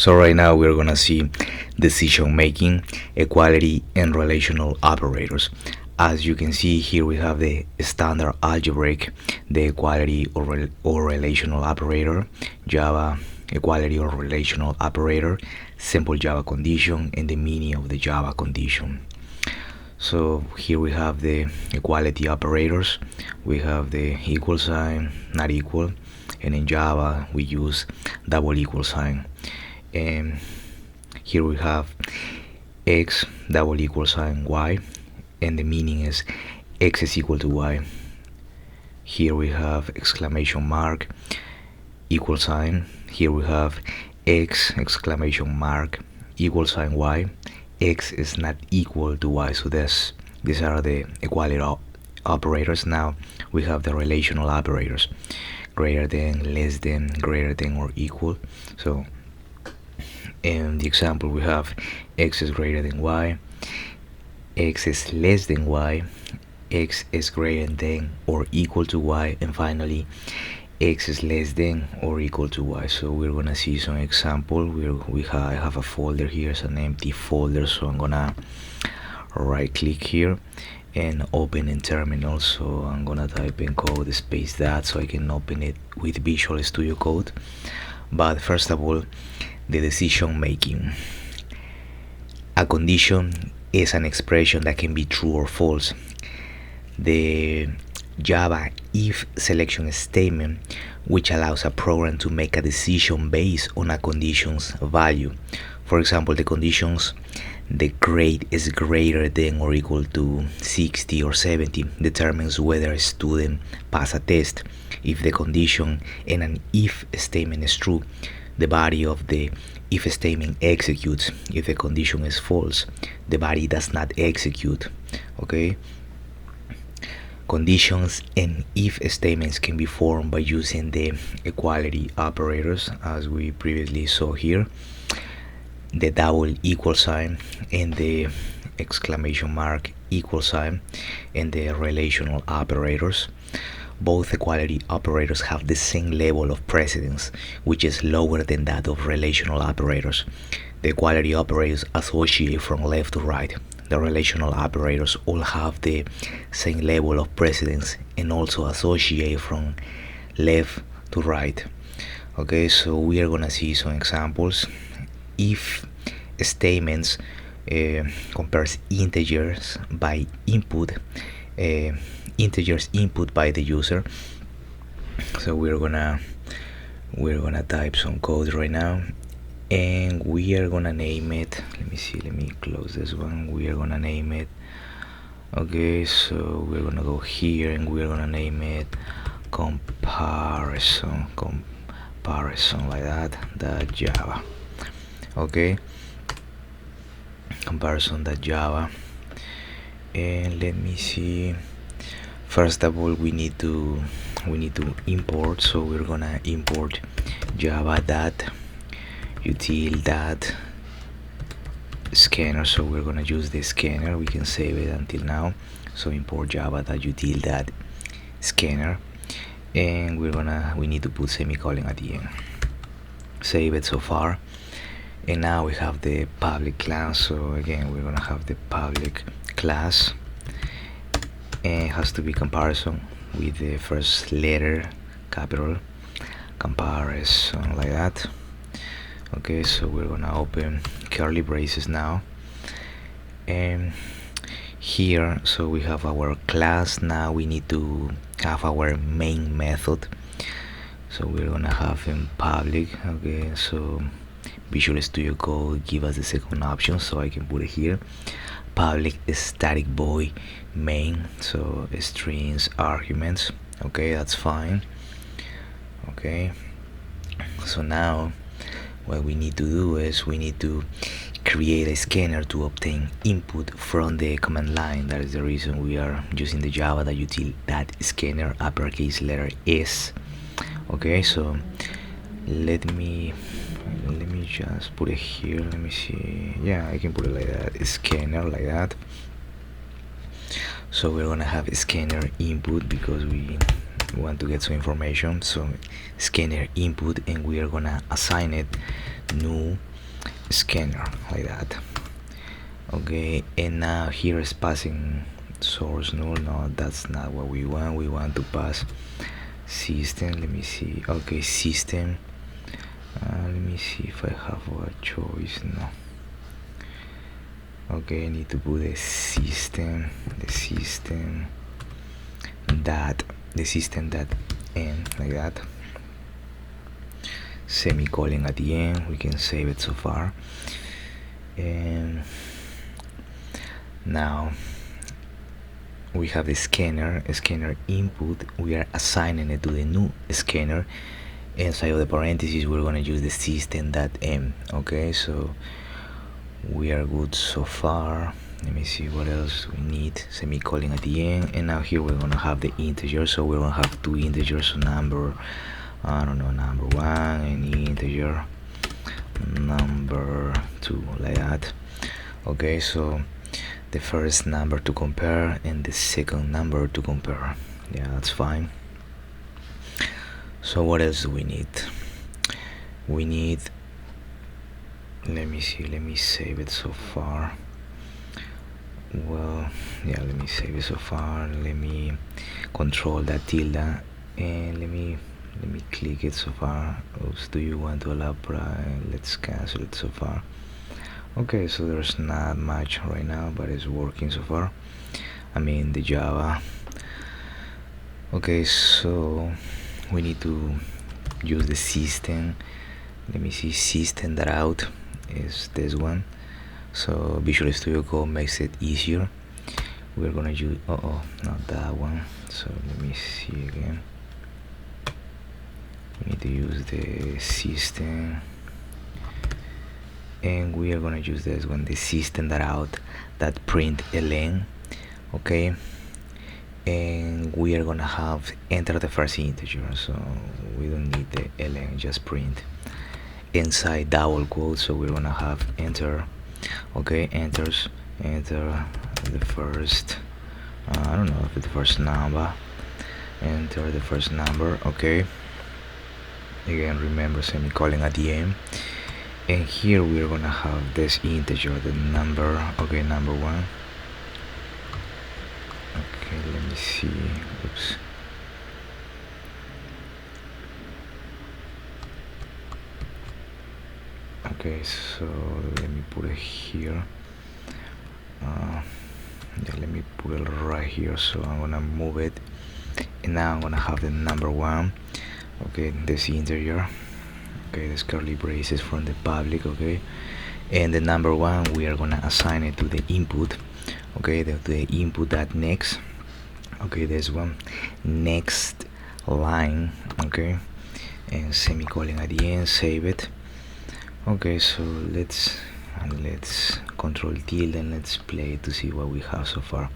So right now we're gonna see decision making, equality, and relational operators. As you can see here, we have the standard algebraic, the equality or relational operator, Java equality or relational operator, simple Java condition, and the meaning of the Java condition. So here we have the equality operators. We have the equal sign, not equal, and in Java we use double equal sign. And here we have x double equal sign y, and the meaning is x is equal to y. Here we have exclamation mark equal sign. Here we have x exclamation mark equal sign y. X is not equal to y, so these are the equality operators. Now we have the relational operators: greater than, less than, greater than, or equal. So in the example we have x is greater than y, x is less than y, x is greater than or equal to y, and finally x is less than or equal to y. So we're gonna see some example. I have a folder here, it's an empty folder, so I'm gonna right click here and open in terminal. So I'm gonna type in code space that so I can open it with Visual Studio Code. But first of all, the decision making. A condition is an expression that can be true or false. The Java if selection statement, which allows a program to make a decision based on a condition's value. For example, the conditions the grade is greater than or equal to 60 or 70 determines whether a student pass a test. If the condition in an if statement is true, the body of the if statement executes. If the condition is false, the body does not execute. Okay? Conditions and if statements can be formed by using the equality operators, as we previously saw here, the double equal sign and the exclamation mark equal sign, and the relational operators. Both equality operators have the same level of precedence, which is lower than that of relational operators. The equality operators associate from left to right. The relational operators all have the same level of precedence and also associate from left to right. Okay, so we are gonna see some examples. If statements compares integers by input, integers input by the user. So we're gonna type some code right now, and we are gonna name it, let me close this one. We are gonna name it, okay, so we're gonna go here and we're gonna name it comparison like that Java. Okay, comparison.java. And let me see, first of all we need to import, so we're gonna import java.util.scanner. So we're gonna use the scanner, we can save it until now. So import java.util.scanner, and we need to put semicolon at the end. Save it so far, and now we have the public class. So again, we're gonna have the public class, and it has to be comparison with the first letter, capital, comparison like that. Okay, so we're gonna open curly braces now, and here, so we have our class. Now we need to have our main method, so we're gonna have in public. Okay, so Visual Studio Code give us the second option, so I can put it here, public static void main, so strings arguments. Okay, that's fine. Okay, so now what we need to do is we need to create a scanner to obtain input from the command line. That is the reason we are using the java.util.scanner uppercase letter S. Okay, so let me just put it here. Let me see, yeah, I can put it like that, scanner like that. So we're gonna have a scanner input because we want to get some information. So scanner input, and we are gonna assign it new scanner like that. Okay, and now here is passing source null. No, that's not what we want. We want to pass system. Let me see. Okay, system. Let me see if I have a choice. No. Okay, I need to put the system that end like that, semicolon at the end. We can save it so far. And now we have the scanner input. We are assigning it to the new scanner. Inside of the parentheses we're going to use the system.m. okay, so we are good so far. Let me see what else we need. Semicolon at the end. And now here we're going to have the integer, so we're going to have two integers. So number, I don't know, number 1 and integer number 2 like that. Okay, so the first number to compare and the second number to compare. Yeah, that's fine. So what else do we need? We need, let me see, let me save it so far. Well, yeah, let me save it so far. Let me control that tilde and let me click it so far. Oops, do you want to allow prime? Let's cancel it so far. Okay, so there's not much right now, but it's working so far. I mean the Java. Okay, so we need to use the system. Let me see, System.out is this one. So Visual Studio Code makes it easier. We're gonna use, not that one. So let me see again. We need to use the system, and we are gonna use this one, the System.out.println. okay, and we are gonna have enter the first integer, so we don't need the ln, just print inside double quotes. So we're gonna have enter. Okay, enter the first, I don't know if it's the first number. Enter the first number. Okay, again remember semicolon at the end. And here we're gonna have this integer, the number. Okay, number 1. Okay, let me see. Oops. Okay, so let me put it here. Yeah, let me put it right here. So I'm gonna move it, and now I'm gonna have the number 1. Okay, this integer. Okay, this curly braces from the public. Okay, and the number 1 we are gonna assign it to the input. Okay, the input that next. Okay, this one, next line. Okay, and semicolon at the end. Save it. Okay, so let's control tilde and let's play to see what we have so far.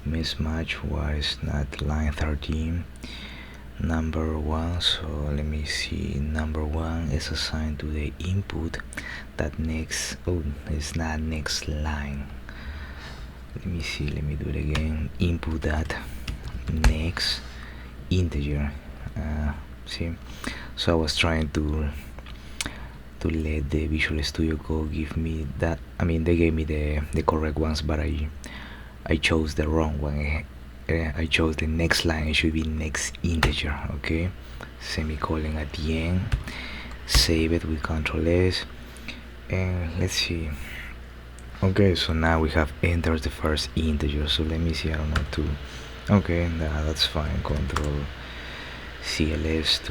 Mismatch, why is not line 13? Number 1, so let me see, number 1 is assigned to the input that next, it's not next line. Let me see, let me do it again. Input that next integer. See, so I was trying to let the Visual Studio Code give me that. I mean, they gave me the correct ones, but I chose the wrong one. I chose the next line. It should be next integer. Okay, semicolon at the end. Save it with Control S, and let's see. Okay, so now we have entered the first integer. So let me see, I don't know, 2. Okay, that's fine. Control CLS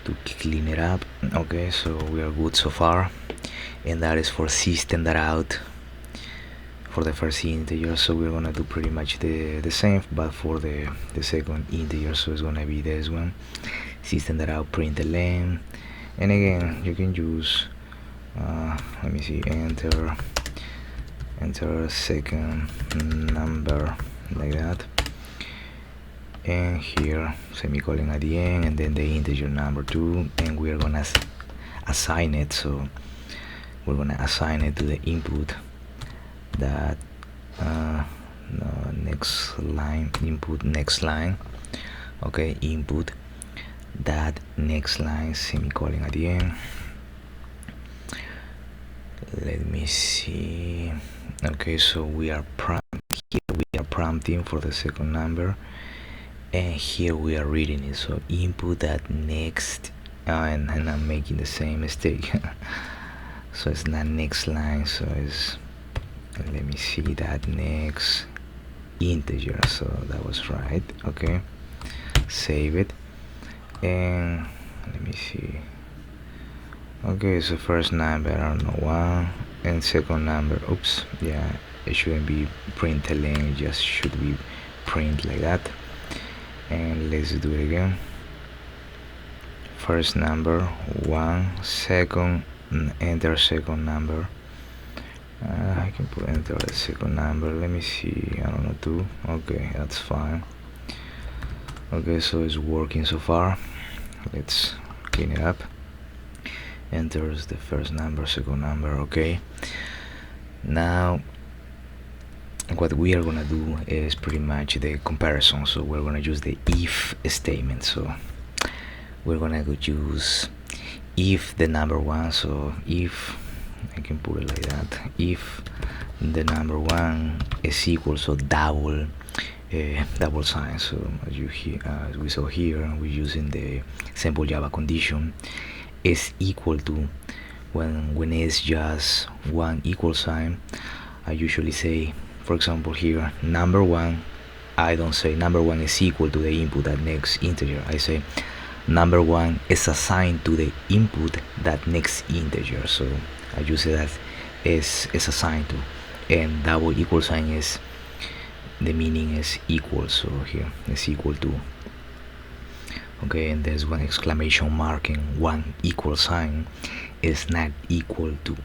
to clean it up. Okay, so we are good so far, and that is for System.out for the first integer. So we're gonna do pretty much the same, but for the second integer. So it's gonna be this one, System.out.println, and again you can use let me see, enter second number like that, and here semicolon at the end, and then the integer number 2, and we're gonna assign it. So we're gonna assign it to the input that next line, input next line. Okay, input that next line, semicolon at the end. Let me see. Okay, so we are prompting for the second number, and here we are reading it. So input that next, and I'm making the same mistake. So it's not next line, so it's, let me see, that next integer. So that was right. Okay, save it, and let me see. Okay, so first number, I don't know, 1, and second number, oops, yeah, it shouldn't be println, it just should be print like that. And let's do it again. First number 1, second, enter second number. I can put enter the second number. Let me see, I don't know, 2. Okay, that's fine. Okay, so it's working so far. Let's clean it up. Enters the first number, second number. Okay, now what we are gonna do is pretty much the comparison. So we're gonna use the if statement. So we're gonna use if the number 1. So if, I can put it like that, if the number 1 is equal, so double sign. So as we saw here, we're using the simple Java condition, is equal to, when it's just one equal sign, I usually say, for example here, number 1, I don't say number 1 is equal to the input that next integer. I say number 1 is assigned to the input that next integer. So I use it as is assigned to, and double equal sign is, the meaning is equal. So here is equal to. Okay, and there's one exclamation mark and one equal sign is not equal to.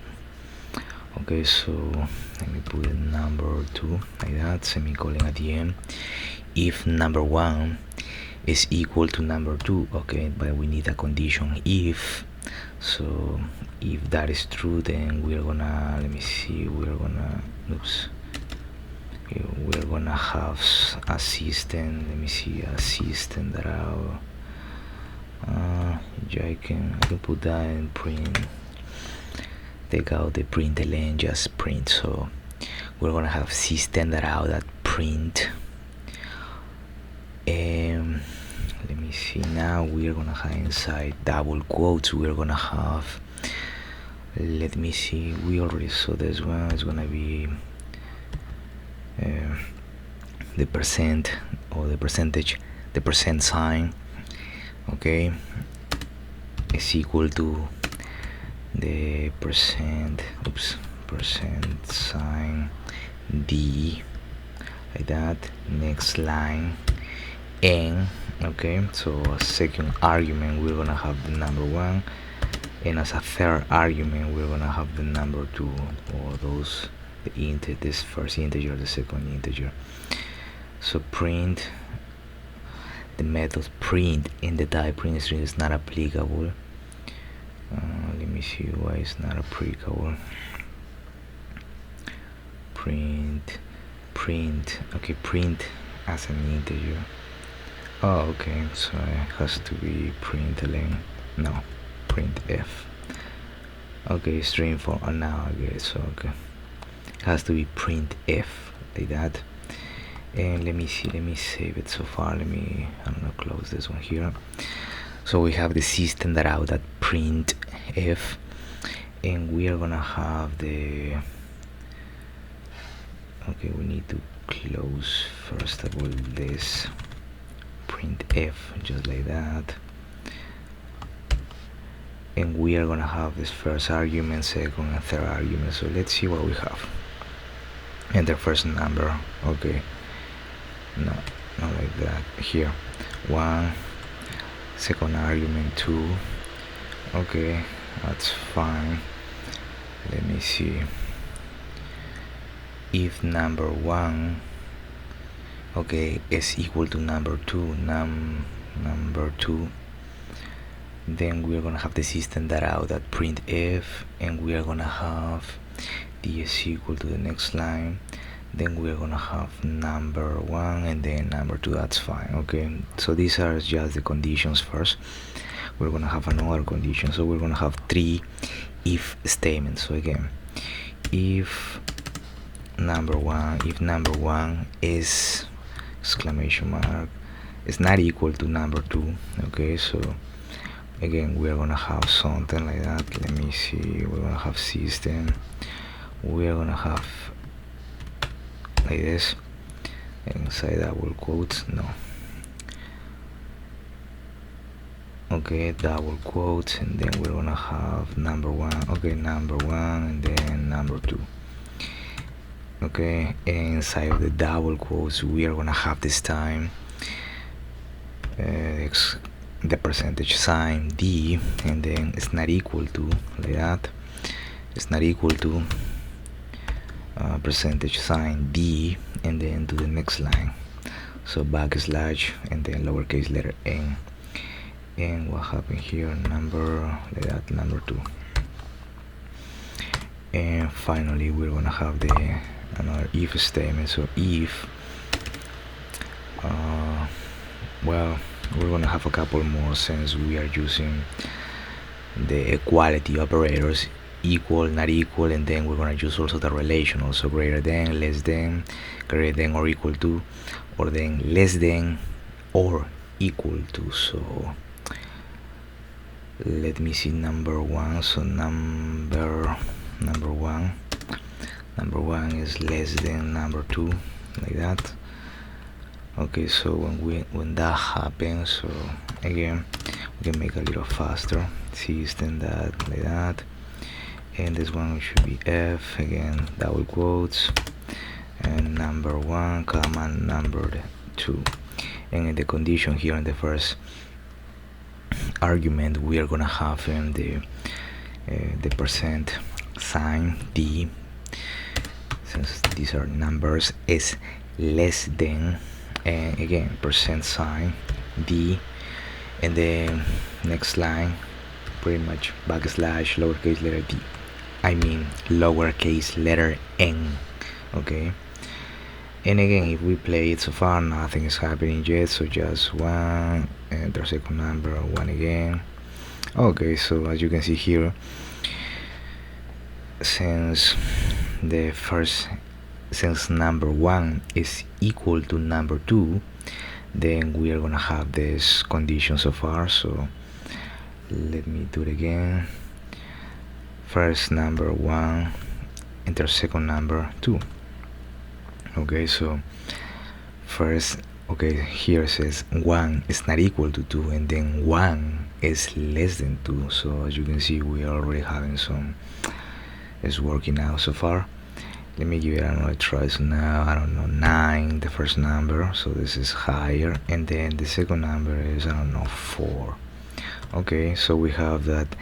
Okay, so let me put a number 2 like that, semicolon at the end. If number 1 is equal to number 2, okay, but we need a condition if. So if that is true, then we're gonna, let me see, we're gonna, oops, we're gonna have a system, let me see, a system that I'll I can put that in print, take out the println, just print. So we're gonna have System.out.println, and let me see, now we're gonna have inside double quotes, we're gonna have, let me see, we already saw this one, it's gonna be the percent, or the percentage, the percent sign, okay, is equal to the percent sign D, like that, next line, and okay, so a second argument we're gonna have the number 1, and as a third argument we're gonna have the number 2, or those, this first integer, the second integer. So print, the method print in the type print string is not applicable. Let me see why it's not applicable. Print, okay, print as an integer. Oh, okay, so it has to be println, no, printf. Okay, string for, oh, now I get it. So okay, it has to be printf, like that. And let me see, let me save it so far. Let me, I'm gonna close this one here. So we have the System.out.println, and we are gonna have the, okay, we need to close first of all this printf, just like that, and we are gonna have this first argument, second and third argument. So let's see what we have. Enter first number, okay, no, not like that, here 1, second argument 2, okay, that's fine. Let me see, if number 1, okay, is equal to number 2, number 2, then we're gonna have the System.out.printf, and we are gonna have the is equal to the next line, then we're gonna have number 1 and then number 2. That's fine. Okay, so these are just the conditions. First we're gonna have another condition, so we're gonna have 3 if statements. So again, if number one is exclamation mark is not equal to number 2. Okay, so again we're gonna have something like that. Let me see, we're gonna have system, we're gonna have like this inside double quotes, no, okay, double quotes, and then we're gonna have number 1, okay, number 1 and then number 2. Okay, inside of the double quotes we are gonna have this time the percentage sign D, and then it's not equal to, like that, it's not equal to percentage sign D, and then to the next line, so backslash and then lowercase letter n. And what happened here, number, like that, number 2. And finally we're gonna have the another if statement. So if well, we're gonna have a couple more since we are using the equality operators, equal, not equal, and then we're gonna use also the relational, so greater than, less than, greater than or equal to, or then less than or equal to. So let me see number 1. So number 1 is less than number 2, like that. Okay, so when that happens, so again we can make a little faster, system that, like that, and this one should be F, again double quotes, and number 1 comma number 2, and in the condition here in the first argument we are gonna have in the percent sign D, since these are numbers, is less than, and again percent sign D, and then next line pretty much backslash lowercase letter D, I mean lowercase letter n. Okay, and again if we play it so far nothing is happening yet, so just 1 and the second number 1 again. Okay, so as you can see here, since number 1 is equal to number 2, then we are gonna have this condition so far. So let me do it again, first number 1 enter second number 2. Okay, so first, okay, here says 1 is not equal to 2, and then 1 is less than 2. So as you can see we are already having some, it's working out so far. Let me give it another try. So now, I don't know, 9 the first number, so this is higher, and then the second number is, I don't know, 4. Okay, so we have that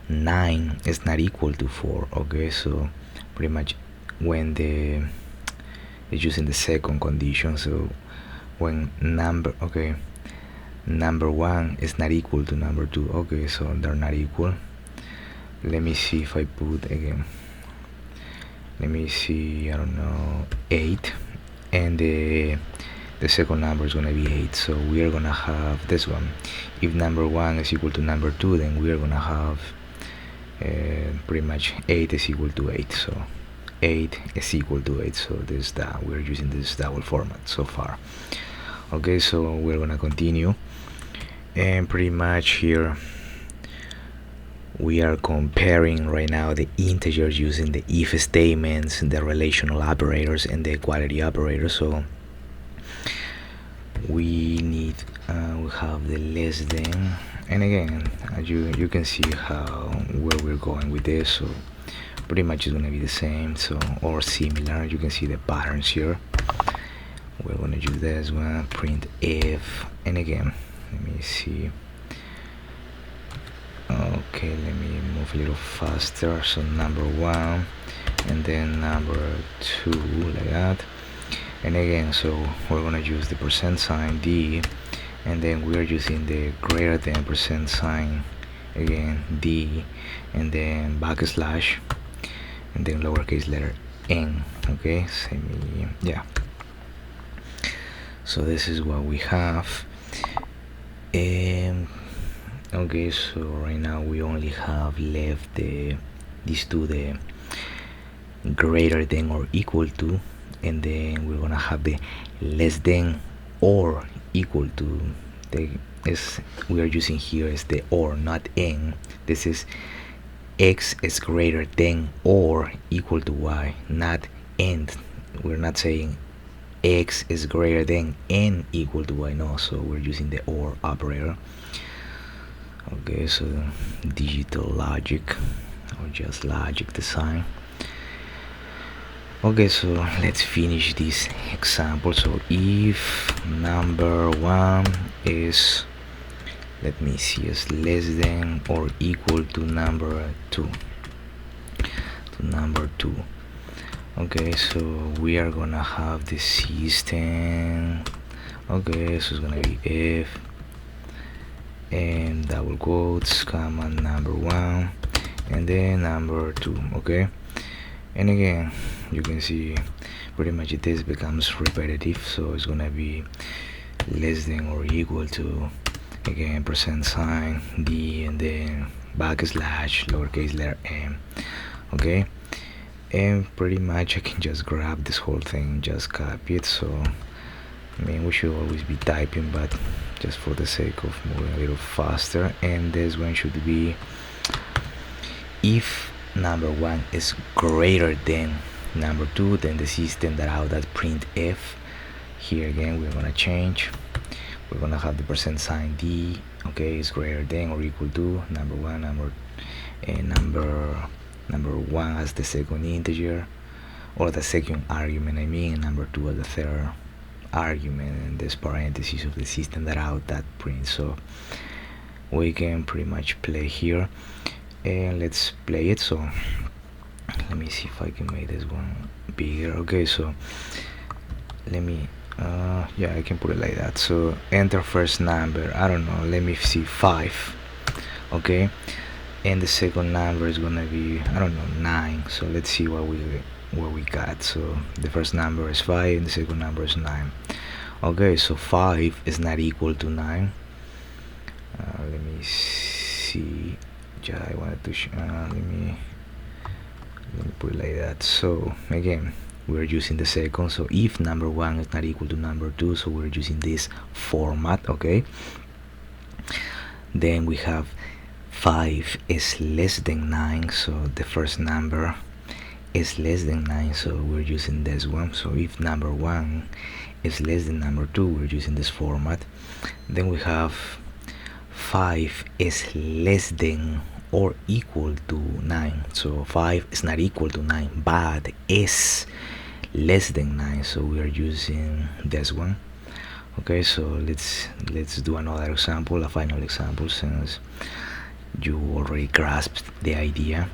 9 is not equal to 4. Okay, so pretty much when it's using the second condition, so when number 1 is not equal to number 2. Okay, so they're not equal. Let me see if I put again, let me see, I don't know, 8, and the second number is gonna be 8. So we are gonna have this one, if number 1 is equal to number 2, then we are gonna have pretty much 8 is equal to 8. So 8 is equal to 8. So this, that we're using this double format so far. Okay, so we're gonna continue, and pretty much here we are comparing right now the integers using the if statements, the relational operators, and the equality operators. So we need we have the less than, and again as you can see where we're going with this. So pretty much it's gonna be the same, so, or similar. You can see the patterns here. We're gonna use this one, print if, and again let me see. Okay, let me move a little faster. So number 1 and then number 2, like that, and again so we're gonna use the percent sign D, and then we are using the greater than percent sign, again D, and then backslash and then lowercase letter n. Okay, yeah, so this is what we have. Okay, so right now we only have left these two, the greater than or equal to, and then we're gonna have the less than or equal to. The is we are using here is the or, not and. This is x is greater than or equal to y, not and. We're not saying x is greater than and equal to y, no, so we're using the or operator. Okay, so digital logic or just logic design. Okay, so let's finish this example. So if number one is, let me see, is less than or equal to number two, okay, so we are gonna have the system. Okay, so it's gonna be if and double quotes comma number one and then number two. Okay, and again you can see pretty much this becomes repetitive, so it's gonna be less than or equal to, again, percent sign d and then backslash lowercase letter m. Okay, and pretty much I can just grab this whole thing, just copy it. So I mean, we should always be typing, but just for the sake of moving a little faster, and this one should be if number one is greater than number two, then the System.out.println. Here again we're gonna change, we're gonna have the percent sign d, okay, is greater than or equal to number one, number one as the second integer or the second argument, I mean, number two as the third argument, and this parentheses of the System.out.println. So we can pretty much play here, and let's play it. So let me see if I can make this one bigger. Okay, so let me yeah, I can put it like that. So enter first number, I don't know, let me see, 5. Okay, and the second number is gonna be, I don't know, 9. So let's see what we got. So the first number is 5 and the second number is 9. Okay, so 5 is not equal to 9. Let me see, yeah, I wanted to let me put it like that. So again we're using the second, so if number one is not equal to number two, so we're using this format. Okay, then we have 5 is less than 9, so the first number is less than 9, so we're using this one. So if number one is less than number two, we're using this format. Then we have 5 is less than or equal to 9, so 5 is not equal to 9 but is less than 9, so we are using this one. Okay, so let's do another example, a final example, since you already grasped the idea.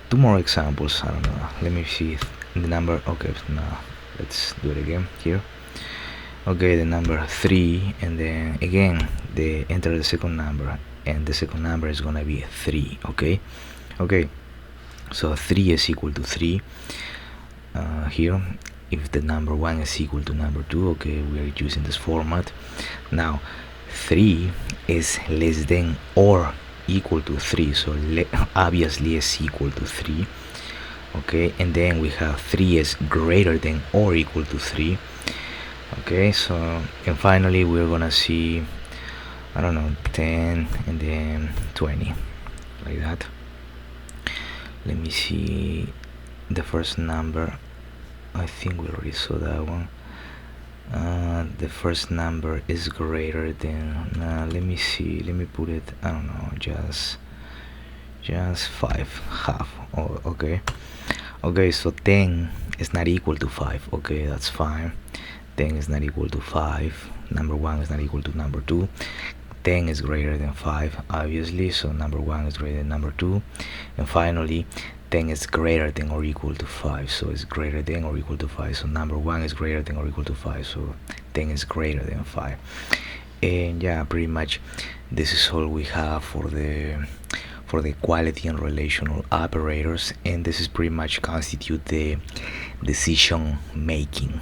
2 more examples, I don't know, let me see the number. Okay, now let's do it again here. Okay, the number 3, and then again enter the second number, and the second number is gonna be 3. Okay, so 3 is equal to 3 here. If the number 1 is equal to number 2, okay, we are using this format. Now 3 is less than or equal to 3, so obviously is equal to 3. Okay, and then we have 3 is greater than or equal to 3. Okay, so and finally we're gonna see, I don't know, 10 and then 20, like that. Let me see the first number. I think we already saw that one. The first number is greater than, let me see, let me put it, I don't know, just 5, half. Oh, okay, so 10 is not equal to 5. Okay, that's fine. 10 is not equal to 5. Number 1 is not equal to number 2. 10 is greater than 5, obviously, so number 1 is greater than number 2. And finally 10 is greater than or equal to 5, so it's greater than or equal to 5, so number 1 is greater than or equal to 5, so 10 is greater than 5. And yeah, pretty much this is all we have for the equality and relational operators, and this is pretty much constitute the decision making.